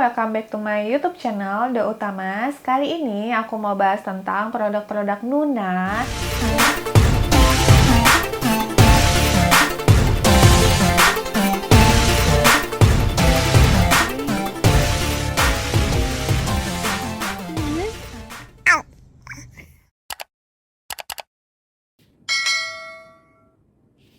welcome back to my YouTube channel The Utamas. Kali ini aku mau bahas tentang produk-produk Nuna.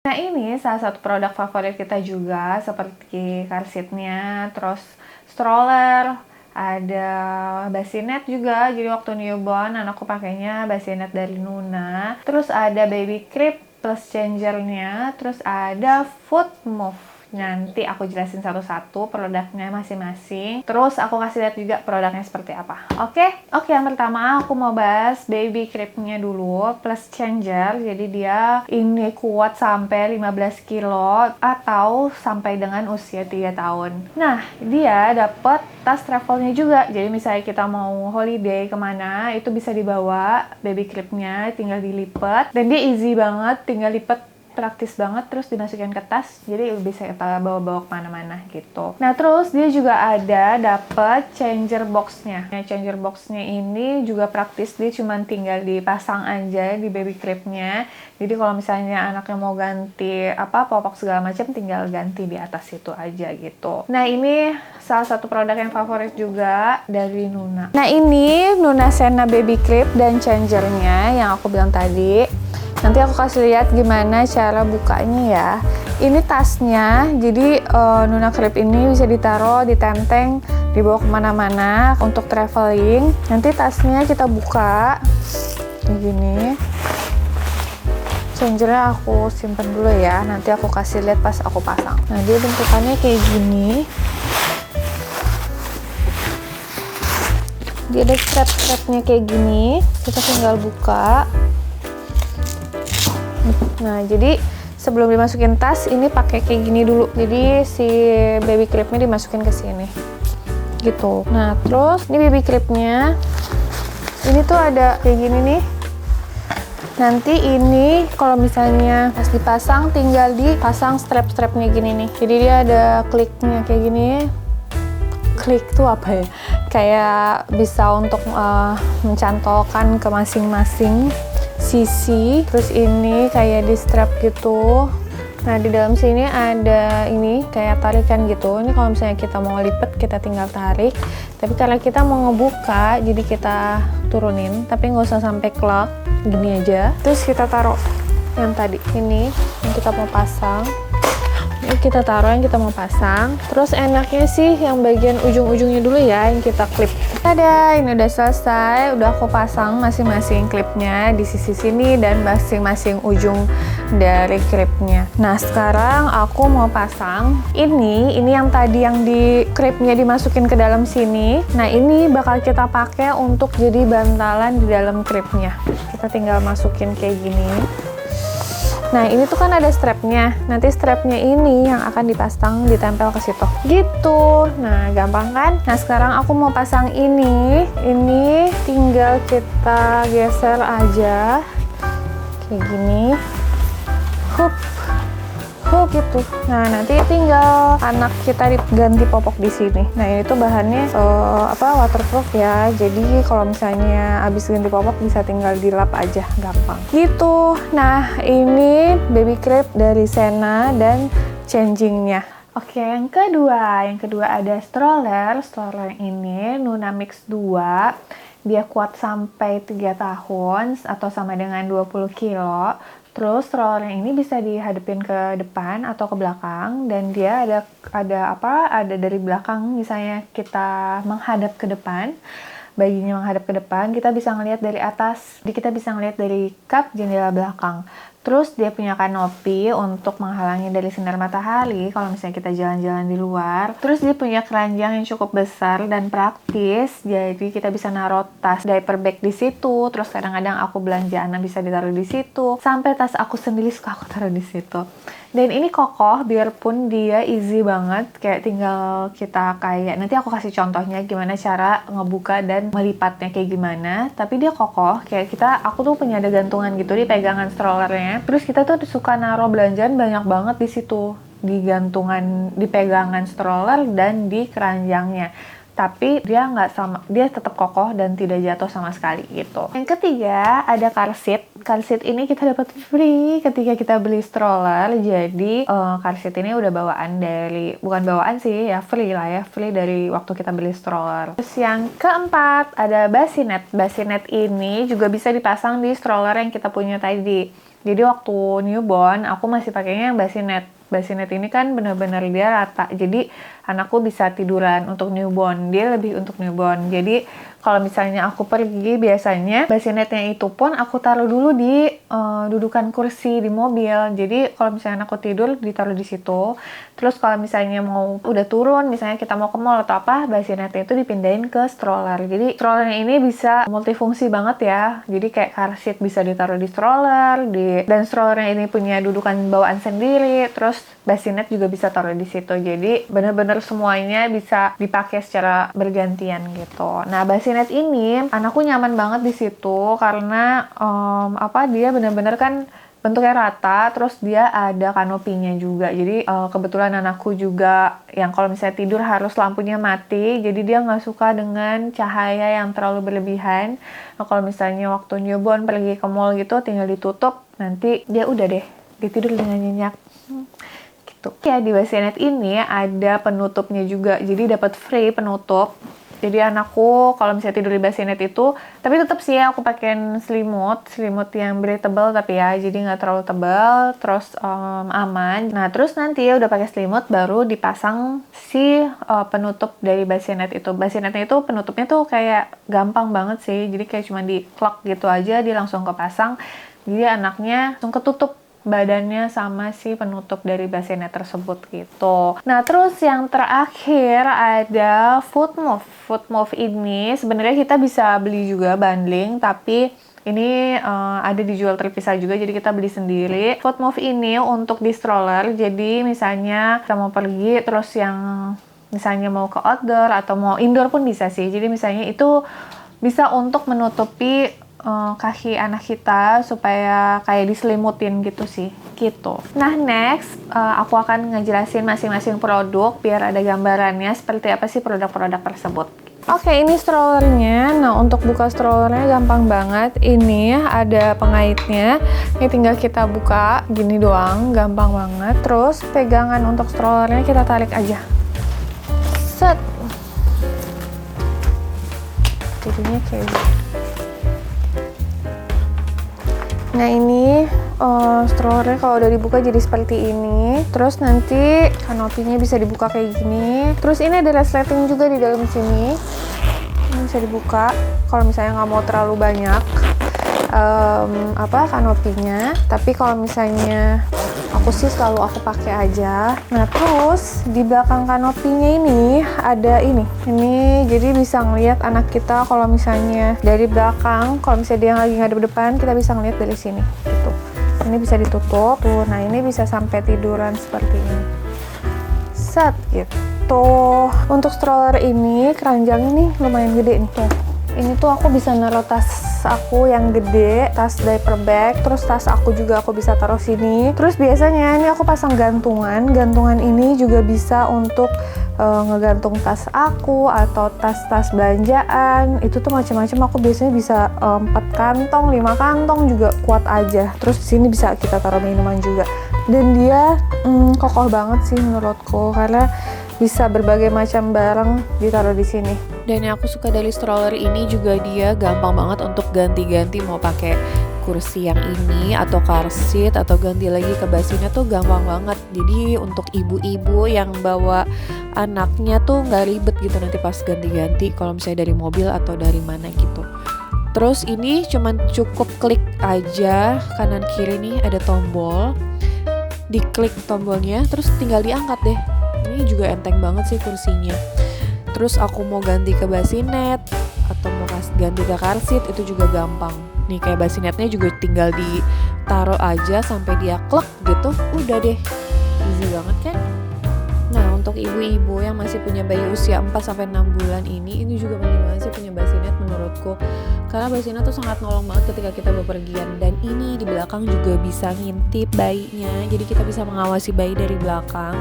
Nah, ini salah satu produk favorit kita juga, seperti car seat-nya, terus stroller, ada bassinet juga. Jadi waktu newborn anakku pakainya bassinet dari Nuna. Terus ada baby crib plus changernya, terus ada foot move. Nanti aku jelasin satu-satu produknya masing-masing. Terus aku kasih lihat juga produknya seperti apa. Oke, yang pertama aku mau bahas baby cribnya dulu plus changer. Jadi dia ini kuat sampai 15 kilo atau sampai dengan usia 3 tahun. Nah, dia dapat tas travelnya juga. Jadi misalnya kita mau holiday kemana, itu bisa dibawa baby cribnya, tinggal dilipat. Dan dia easy banget, tinggal lipat, praktis banget, terus dimasukin ke tas, jadi bisa kita bawa-bawa kemana-mana gitu. Nah, terus dia juga ada dapet changer boxnya. Nah, changer boxnya ini juga praktis, dia cuma tinggal dipasang aja di baby cribnya. Jadi kalau misalnya anaknya mau ganti popok segala macam, tinggal ganti di atas itu aja gitu. Nah, ini salah satu produk yang favorit juga dari Nuna. Nah, ini Nuna Sena baby crib dan changernya yang aku bilang tadi. Nanti aku kasih lihat gimana cara bukanya ya. Ini tasnya, jadi Nuna Crib ini bisa ditaruh, ditenteng, dibawa kemana-mana untuk traveling. Nanti tasnya kita buka, kayak gini. Changernya aku simpen dulu ya, nanti aku kasih lihat pas aku pasang. Nah, dia bentukannya kayak gini. Dia ada strap-strapnya kayak gini, kita tinggal buka. Nah, jadi sebelum dimasukin tas, ini pakai kayak gini dulu. Jadi si baby cribnya dimasukin ke sini, gitu. Nah, terus ini baby cribnya, ini tuh ada kayak gini nih. Nanti ini kalau misalnya pas dipasang, tinggal dipasang strap-strapnya gini nih. Jadi dia ada kliknya kayak gini. Klik tuh apa ya? Kayak bisa untuk mencantolkan ke masing-masing sisi. Terus ini kayak di strap gitu. Nah, di dalam sini ada ini kayak tarikan gitu. Ini kalau misalnya kita mau lipet, kita tinggal tarik. Tapi karena kita mau ngebuka, jadi kita turunin. Tapi nggak usah sampai klak, gini aja. Terus kita taruh yang tadi ini yang kita mau pasang. Ini kita taruh yang kita mau pasang. Terus enaknya sih yang bagian ujung-ujungnya dulu ya, yang kita klip. Tada, ini udah selesai. Udah aku pasang masing-masing klipnya di sisi sini dan masing-masing ujung dari klipnya. Nah, sekarang aku mau pasang ini yang tadi yang di klipnya dimasukin ke dalam sini. Nah, ini bakal kita pakai untuk jadi bantalan di dalam klipnya. Kita tinggal masukin kayak gini. Nah, ini tuh kan ada strapnya. Nanti strapnya ini yang akan dipasang, ditempel ke situ. Gitu. Nah, gampang kan? Nah, sekarang aku mau pasang ini. Ini tinggal kita geser aja. Kayak gini. Hup. Gitu. Nah, nanti tinggal anak kita diganti popok di sini. Nah, ini tuh bahannya waterproof ya. Jadi kalau misalnya habis ganti popok bisa tinggal dilap aja, gampang. Gitu. Nah, ini baby crib dari Sena dan changingnya. Oke, yang kedua ada stroller. Stroller ini Nuna Mix 2. Dia kuat sampai 3 tahun atau sama dengan 20 kilo. Terus stroller ini bisa dihadapin ke depan atau ke belakang, dan dia ada dari belakang. Misalnya kita menghadap ke depan, bayinya menghadap ke depan, kita bisa ngelihat dari atas. Jadi kita bisa ngelihat dari kap jendela belakang. Terus dia punya kanopi untuk menghalangi dari sinar matahari kalau misalnya kita jalan-jalan di luar. Terus dia punya keranjang yang cukup besar dan praktis. Jadi kita bisa naruh tas diaper bag di situ. Terus kadang-kadang aku belanja anak bisa ditaruh di situ. Sampai tas aku sendiri suka aku taruh di situ. Dan ini kokoh, biarpun dia easy banget, kayak tinggal kita nanti aku kasih contohnya gimana cara ngebuka dan melipatnya kayak gimana. Tapi dia kokoh, kayak aku tuh punya ada gantungan gitu di pegangan strollernya. Terus kita tuh suka naruh belanjaan banyak banget di situ, di gantungan, di pegangan stroller dan di keranjangnya. tapi dia tetap kokoh dan tidak jatuh sama sekali gitu. Yang ketiga ada car seat. Car seat ini kita dapat free ketika kita beli stroller. Jadi car seat ini udah bukan bawaan sih ya, free lah ya, free dari waktu kita beli stroller. Terus yang keempat ada bassinet. Bassinet ini juga bisa dipasang di stroller yang kita punya tadi. Jadi waktu newborn aku masih pakainya yang bassinet. Bassinet ini kan benar-benar dia rata, jadi anakku bisa tiduran untuk newborn, dia lebih untuk newborn. Jadi kalau misalnya aku pergi, biasanya bassinetnya itu pun aku taruh dulu di dudukan kursi di mobil. Jadi kalau misalnya aku tidur, ditaruh di situ. Terus kalau misalnya mau udah turun, misalnya kita mau ke mall atau apa, bassinetnya itu dipindahin ke stroller. Jadi strollernya ini bisa multifungsi banget ya. Jadi kayak car seat bisa ditaruh di stroller, dan strollernya ini punya dudukan bawaan sendiri. Terus bassinet juga bisa taruh di situ. Jadi benar-benar semuanya bisa dipakai secara bergantian gitu. Nah, bassinet ini anakku nyaman banget di situ karena dia benar-benar kan bentuknya rata, terus dia ada kanopinya juga. Jadi kebetulan anakku juga yang kalau misalnya tidur harus lampunya mati, jadi dia nggak suka dengan cahaya yang terlalu berlebihan. Nah, kalau misalnya waktu newborn pergi ke mall gitu tinggal ditutup, nanti dia udah deh, dia tidur dengan nyenyak. Gitu. Ya, di bassinet ini ada penutupnya juga, jadi dapat free penutup. Jadi anakku kalau misalnya tidur di bassinet itu, tapi tetap sih aku pakein selimut yang breathable tapi ya, jadi nggak terlalu tebal, terus aman. Nah terus nanti ya udah pakai selimut baru dipasang si penutup dari bassinet itu. Bassinetnya itu penutupnya tuh kayak gampang banget sih, jadi kayak cuma di plug gitu aja, dia langsung kepasang. Jadi anaknya langsung ketutup badannya sama si penutup dari bassinet tersebut gitu. Nah terus yang terakhir ada Foodmove. Foodmove ini sebenarnya kita bisa beli juga bundling, tapi ini ada dijual terpisah juga, jadi kita beli sendiri. Foodmove ini untuk di stroller, jadi misalnya kita mau pergi terus yang misalnya mau ke outdoor atau mau indoor pun bisa sih. Jadi misalnya itu bisa untuk menutupi kaki anak kita supaya kayak diselimutin gitu sih, gitu. Nah next aku akan ngejelasin masing-masing produk biar ada gambarannya seperti apa sih produk-produk tersebut. Oke, ini strollernya. Nah untuk buka strollernya gampang banget. Ini ada pengaitnya, ini tinggal kita buka gini doang, gampang banget. Terus pegangan untuk strollernya kita tarik aja, set, jadinya kayak gitu. Nah ini strollernya kalau udah dibuka jadi seperti ini. Terus nanti kanopinya bisa dibuka kayak gini. Terus ini ada resleting juga di dalam sini. Ini bisa dibuka kalau misalnya nggak mau terlalu banyak kanopinya. Tapi kalau misalnya aku sih selalu aku pakai aja. Nah terus di belakang kanopinya ini ada ini jadi bisa ngelihat anak kita kalau misalnya dari belakang, kalau misalnya dia lagi ngadep depan, kita bisa ngelihat dari sini gitu. Ini bisa ditutup tuh. Nah ini bisa sampai tiduran seperti ini, set gitu. Untuk stroller ini keranjang ini lumayan gede nih tuh. Ini tuh aku bisa naruh tas aku yang gede, tas diaper bag, terus tas aku juga aku bisa taruh sini. Terus biasanya ini aku pasang gantungan ini juga bisa untuk ngegantung tas aku atau tas-tas belanjaan. Itu tuh macam-macam, aku biasanya bisa 4 kantong, 5 kantong juga kuat aja. Terus di sini bisa kita taruh minuman juga. Dan dia kokoh banget sih menurutku karena bisa berbagai macam barang ditaruh di sini. Dan yang aku suka dari stroller ini juga dia gampang banget untuk ganti-ganti, mau pakai kursi yang ini atau car seat atau ganti lagi ke bassinet tuh gampang banget. Jadi untuk ibu-ibu yang bawa anaknya tuh nggak ribet gitu nanti pas ganti-ganti kalau misalnya dari mobil atau dari mana gitu. Terus ini cuman cukup klik aja kanan kiri nih ada tombol, diklik tombolnya terus tinggal diangkat deh. Ini juga enteng banget sih kursinya. Terus aku mau ganti ke bassinet atau mau ganti ke car seat itu juga gampang. Nih kayak bassinetnya juga tinggal ditaruh aja sampai dia klek gitu, udah deh. Easy banget kan? Nah untuk ibu-ibu yang masih punya bayi usia 4-6 bulan ini juga penting banget sih punya bassinet menurutku. Karena bassinet tuh sangat nolong banget ketika kita bepergian. Dan ini di belakang juga bisa ngintip bayinya, jadi kita bisa mengawasi bayi dari belakang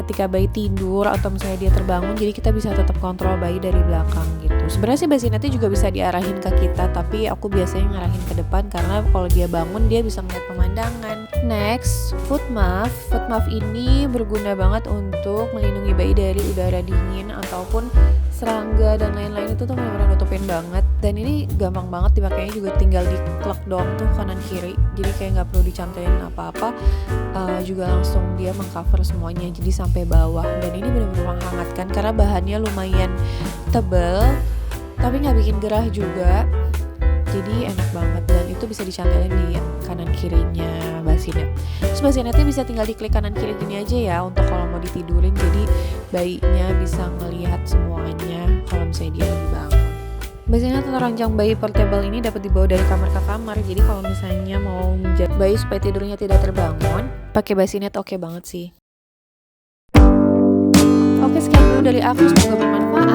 ketika bayi tidur atau misalnya dia terbangun, jadi kita bisa tetap kontrol bayi dari belakang gitu. Sebenarnya sih bassinetnya juga bisa diarahin ke kita, tapi aku biasanya ngarahin ke depan karena kalau dia bangun dia bisa melihat pemandangan. Next, foot muff. Foot muff ini berguna banget untuk melindungi bayi dari udara dingin ataupun serangga dan lain-lain. Itu tuh benar-benar nutupin banget, dan ini gampang banget dipakainya, juga tinggal diklek doang tuh kanan kiri, jadi kayak nggak perlu dicantelin apa-apa. Juga langsung dia mengcover semuanya jadi sampai bawah, dan ini benar-benar menghangatkan karena bahannya lumayan tebel tapi nggak bikin gerah juga, jadi enak banget. Dan itu bisa dicantelin di kanan kirinya bassinet. Terus bassinetnya bisa tinggal diklik kanan kiri gini aja ya untuk kalau mau ditidurin, jadi bayinya bisa ngelihat semuanya kalau misalnya dia lagi bangun. Bassinet atau ranjang bayi portable ini dapat dibawa dari kamar ke kamar, jadi kalau misalnya mau menjaga bayi supaya tidurnya tidak terbangun, pakai bassinet oke banget sih. Oke, sekian dulu dari aku, semoga bermanfaat.